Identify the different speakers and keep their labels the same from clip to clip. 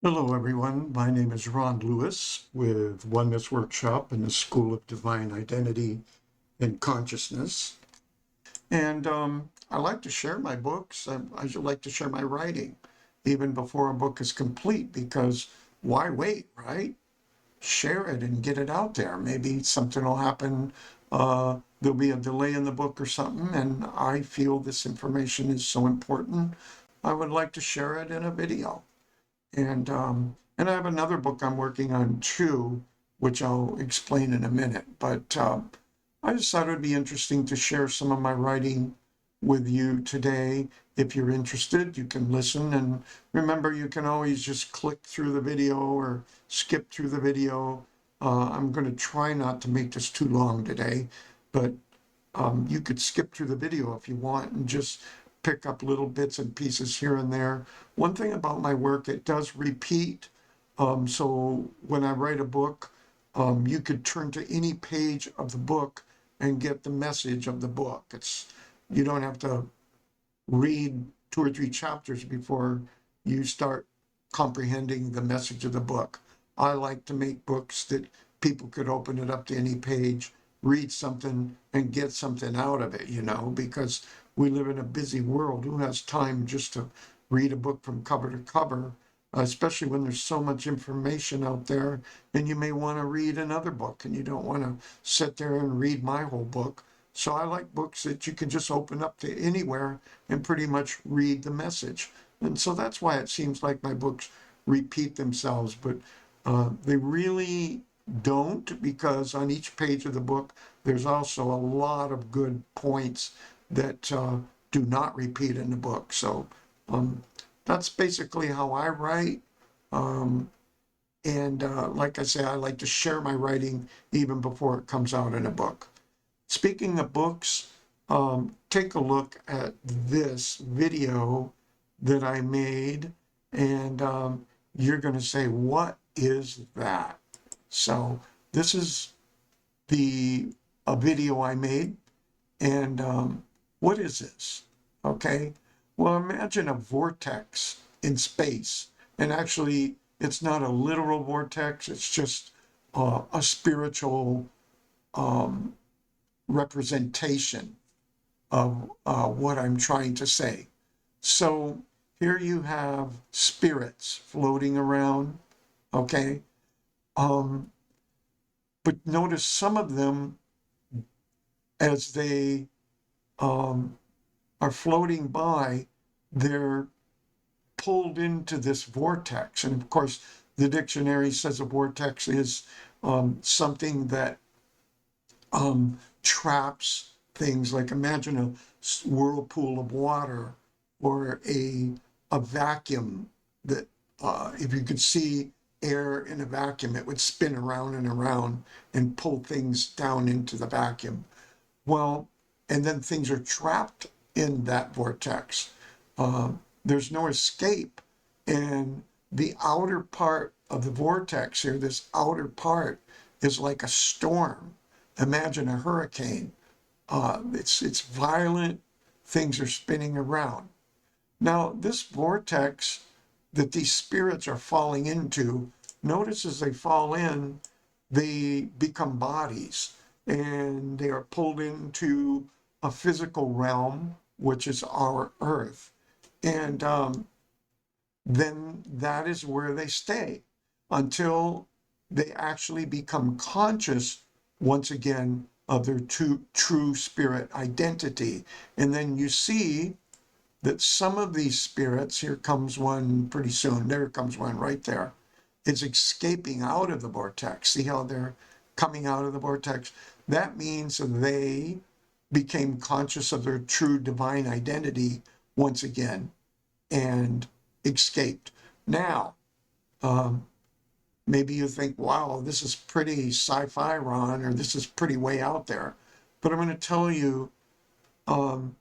Speaker 1: Hello, everyone. My name is Ron Lewis with Oneness Workshop in the School of Divine Identity and Consciousness. And I like to share my books. I like to share my writing even before a book is complete because why wait, right? Share it and get it out there. Maybe something will happen. There'll be a delay in the book or something, and I feel this information is so important. I would like to share it in a video. And I have another book I'm working on too, which I'll explain in a minute. But I just thought it would be interesting to share some of my writing with you today. If you're interested, you can listen. And remember, you can always just click through the video or skip through the video. I'm going to try not to make this too long today, but you could skip through the video if you want and just pick up little bits and pieces here and there. One thing about my work, it does repeat. So when I write a book, you could turn to any page of the book and get the message of the book. You don't have to read two or three chapters before you start comprehending the message of the book. I like to make books that people could open it up to any page, read something, and get something out of it, because we live in a busy world. Who has time just to read a book from cover to cover, especially when there's so much information out there, and you may want to read another book and you don't want to sit there and read my whole book. So I like books that you can just open up to anywhere and pretty much read the message. And so that's why it seems like my books repeat themselves, but they really don't, because on each page of the book, there's also a lot of good points that do not repeat in the book. So um, that's basically how I write. Um, and like I say, I like to share my writing even before it comes out in a book. Speaking of books, take a look at this video that I made, and you're going to say, what is that? So this is the a video I made, and what is this? Okay, well, imagine a vortex in space, and actually, it's not a literal vortex. It's just a spiritual um, representation of what I'm trying to say. So here you have spirits floating around, okay? Um, but notice some of them, as they um, are floating by, they're pulled into this vortex. And of course, the dictionary says a vortex is something that traps things. Like imagine a whirlpool of water or a vacuum that if you could see air in a vacuum, it would spin around and around and pull things down into the vacuum. Well, and then things are trapped in that vortex. There's no escape. And the outer part of the vortex here, this outer part, is like a storm. Imagine a hurricane. It's violent. Things are spinning around. Now, this vortex that these spirits are falling into, notice as they fall in, they become bodies and they are pulled into a physical realm, which is our earth. And then that is where they stay until they actually become conscious once again of their true spirit identity. And then you see that some of these spirits, here comes one pretty soon, there comes one right there, is escaping out of the vortex. See how they're coming out of the vortex? That means they became conscious of their true divine identity once again and escaped. Now, um, maybe you think, wow, this is pretty sci-fi, Ron, or this is pretty way out there. But I'm going to tell you, um,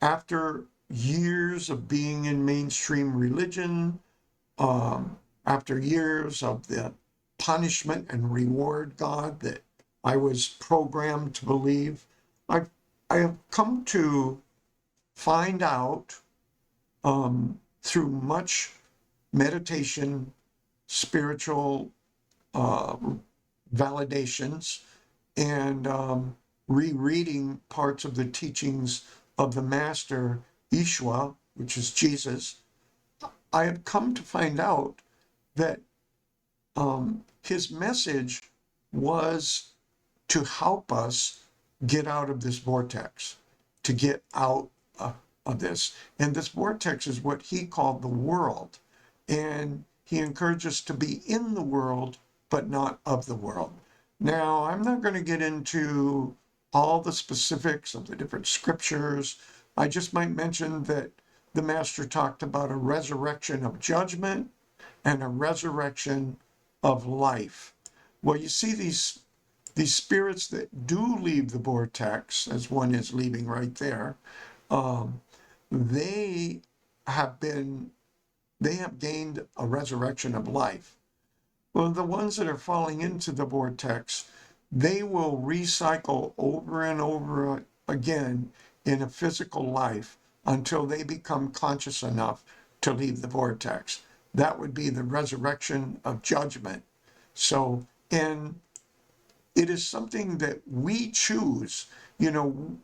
Speaker 1: after years of being in mainstream religion, um, after years of the punishment and reward God that I was programmed to believe, I've, I have come to find out through much meditation spiritual uh, validations and rereading parts of the teachings of the Master Yeshua, which is Jesus, I have come to find out that his message was to help us get out of this vortex, to get out of this. And this vortex is what he called the world. And he encouraged us to be in the world, but not of the world. Now, I'm not going to get into all the specifics of the different scriptures. I just might mention that the Master talked about a resurrection of judgment and a resurrection of life. Well, you see these spirits that do leave the vortex, as one is leaving right there, they have been they have gained a resurrection of life. Well, the ones that are falling into the vortex, they will recycle over and over again in a physical life until they become conscious enough to leave the vortex. That would be the resurrection of judgment. So, and it is something that we choose. You know,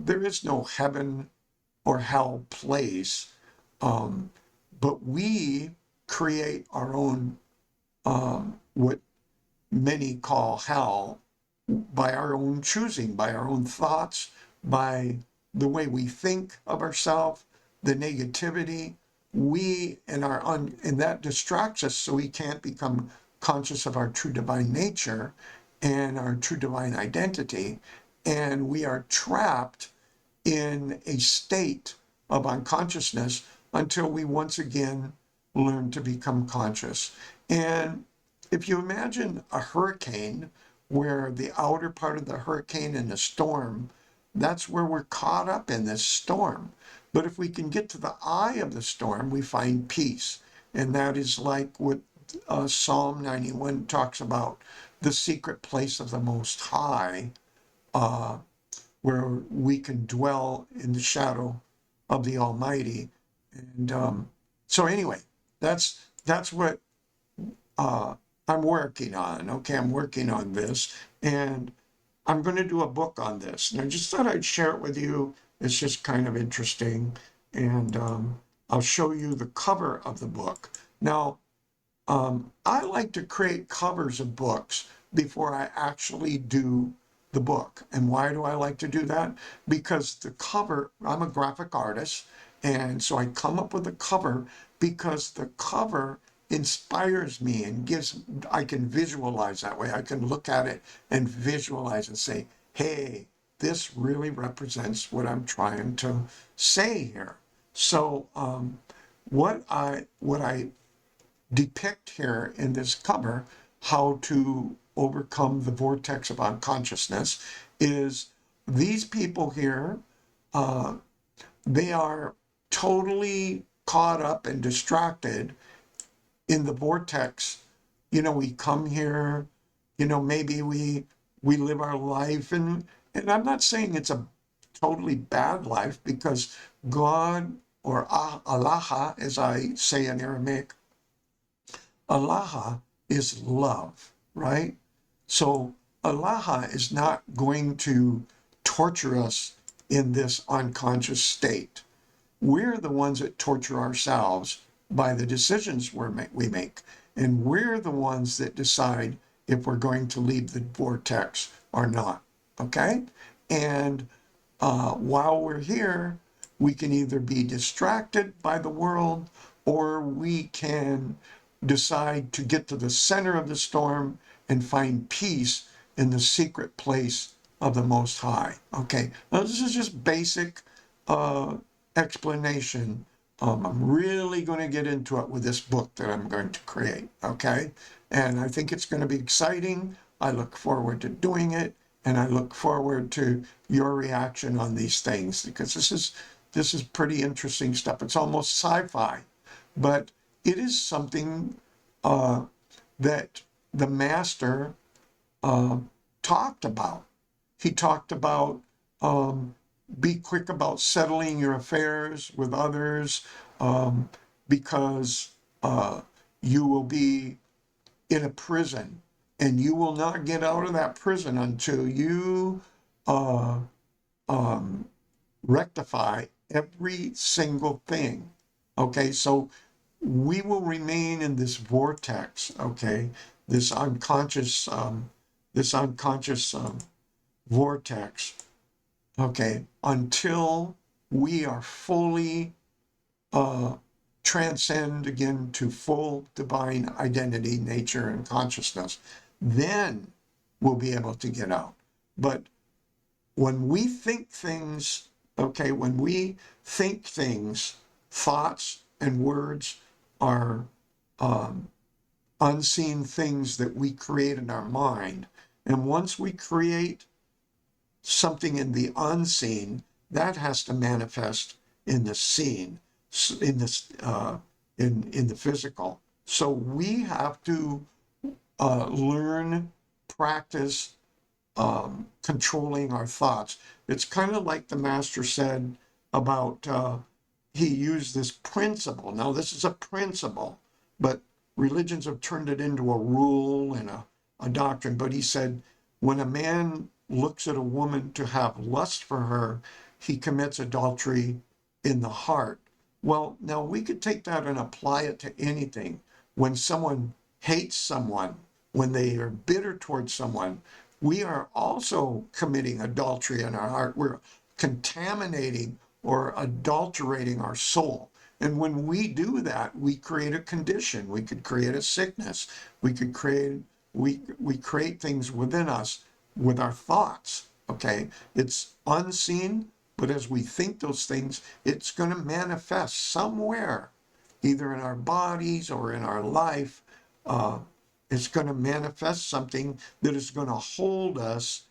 Speaker 1: there is no heaven or hell place, but we create our own, what many call hell, by our own choosing, by our own thoughts, by the way we think of ourselves, the negativity. We and that distracts us, so we can't become conscious of our true divine nature and our true divine identity, and we are trapped in a state of unconsciousness until we once again learn to become conscious. And if you imagine a hurricane, where the outer part of the hurricane and the storm, that's where we're caught up in this storm. But if we can get to the eye of the storm, we find peace. And that is like what Psalm 91 talks about, the secret place of the Most High, where we can dwell in the shadow of the Almighty. And so anyway, that's what I'm working on. Okay, I'm working on this, and I'm going to do a book on this. And I just thought I'd share it with you. It's just kind of interesting, and I'll show you the cover of the book. Now, I like to create covers of books before I actually do the book. And why do I like to do that? Because the cover, I'm a graphic artist, and so I come up with a cover because the cover inspires me and I can visualize that way. I can look at it and visualize and say, hey, this really represents what I'm trying to say here. So what I depict here in this cover, how to overcome the vortex of unconsciousness, is these people here, they are totally caught up and distracted in the vortex. You know, we come here, you know, maybe we live our life, and I'm not saying it's a totally bad life, because God, or Allah, as I say in Aramaic, Allah is love, right? So Allah is not going to torture us in this unconscious state. We're the ones that torture ourselves by the decisions we make. And we're the ones that decide if we're going to leave the vortex or not, okay? And while we're here, we can either be distracted by the world, or we can decide to get to the center of the storm and find peace in the secret place of the Most High. Okay, now this is just basic explanation. I'm really going to get into it with this book that I'm going to create, okay? And I think it's going to be exciting. I look forward to doing it, and I look forward to your reaction on these things, because this is pretty interesting stuff. It's almost sci-fi, but it is something that the Master talked about. He talked about be quick about settling your affairs with others, because you will be in a prison, and you will not get out of that prison until you uh, um, rectify every single thing. Okay, so we will remain in this vortex. Okay, this unconscious, this unconscious vortex. Okay, until we are fully uh, transcend again to full divine identity, nature, and consciousness, then we'll be able to get out. But when we think things, okay, when we think things, thoughts and words are um, unseen things that we create in our mind. And once we create something in the unseen, that has to manifest in the seen, in this, in the physical. So we have to learn, practice controlling our thoughts. It's kind of like the master said about, he used this principle. Now, this is a principle, but religions have turned it into a rule and a doctrine. But he said, when a man looks at a woman to have lust for her, he commits adultery in the heart. Well, now we could take that and apply it to anything. When someone hates someone, when they are bitter towards someone, we are also committing adultery in our heart. We're contaminating or adulterating our soul. And when we do that, we create a condition. We could create a sickness. We create things within us with our thoughts. Okay, it's unseen, but as we think those things, it's going to manifest somewhere, either in our bodies or in our life. It's going to manifest something that is going to hold us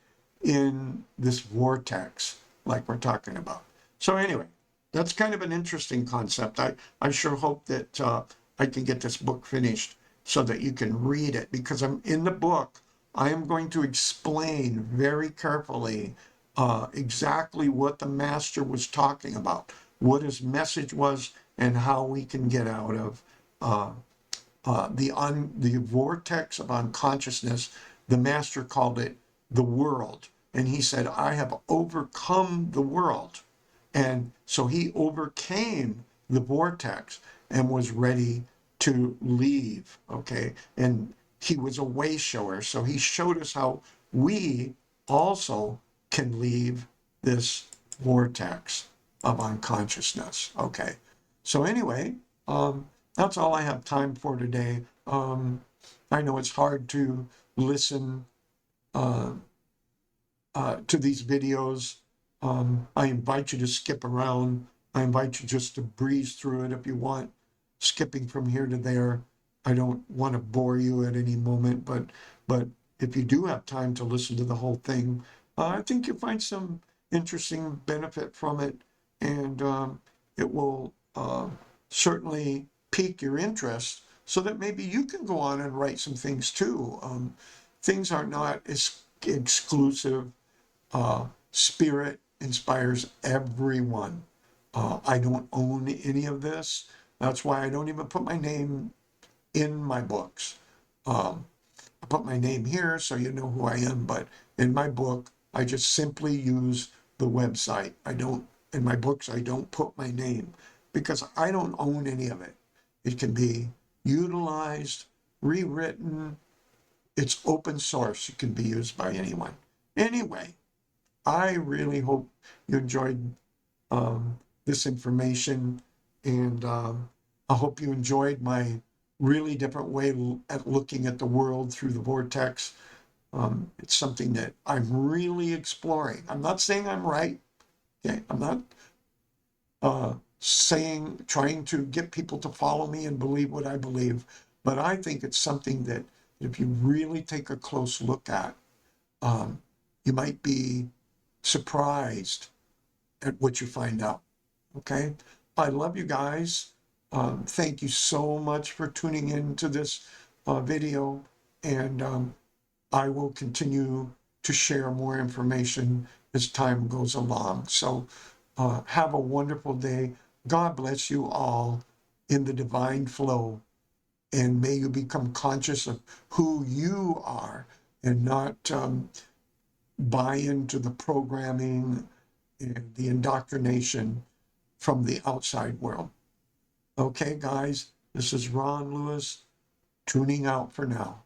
Speaker 1: in this vortex, like we're talking about. So anyway, that's kind of an interesting concept. I sure hope that I can get this book finished so that you can read it, because I'm in the book. I am going to explain very carefully exactly what the master was talking about, what his message was, and how we can get out of the vortex of unconsciousness. The master called it the world, and he said, I have overcome the world. And so he overcame the vortex and was ready to leave. Okay, and he was a way shower, so he showed us how we also can leave this vortex of unconsciousness. Okay, so anyway, that's all I have time for today. I know it's hard to listen uh, to these videos. I invite you to skip around. I invite you just to breeze through it if you want, skipping from here to there. I don't want to bore you at any moment, but if you do have time to listen to the whole thing, I think you'll find some interesting benefit from it, and it will certainly pique your interest so that maybe you can go on and write some things too. Things are not exclusive. Spirit inspires everyone. I don't own any of this. That's why I don't even put my name in my books. I put my name here so you know who I am, but in my book, I just simply use the website. In my books, I don't put my name because I don't own any of it. It can be utilized, rewritten. It's open source. It can be used by anyone. Anyway, I really hope you enjoyed this information, and I hope you enjoyed my really different way at looking at the world through the vortex. It's something that I'm really exploring. I'm not saying I'm right. Okay, I'm not trying to get people to follow me and believe what I believe, but I think it's something that if you really take a close look at, you might be surprised at what you find out. Okay, I love you guys. Thank you so much for tuning in to this video, and I will continue to share more information as time goes along. So have a wonderful day. God bless you all in the divine flow. and may you become conscious of who you are and not buy into the programming and the indoctrination from the outside world. Okay, guys, this is Ron Lewis tuning out for now.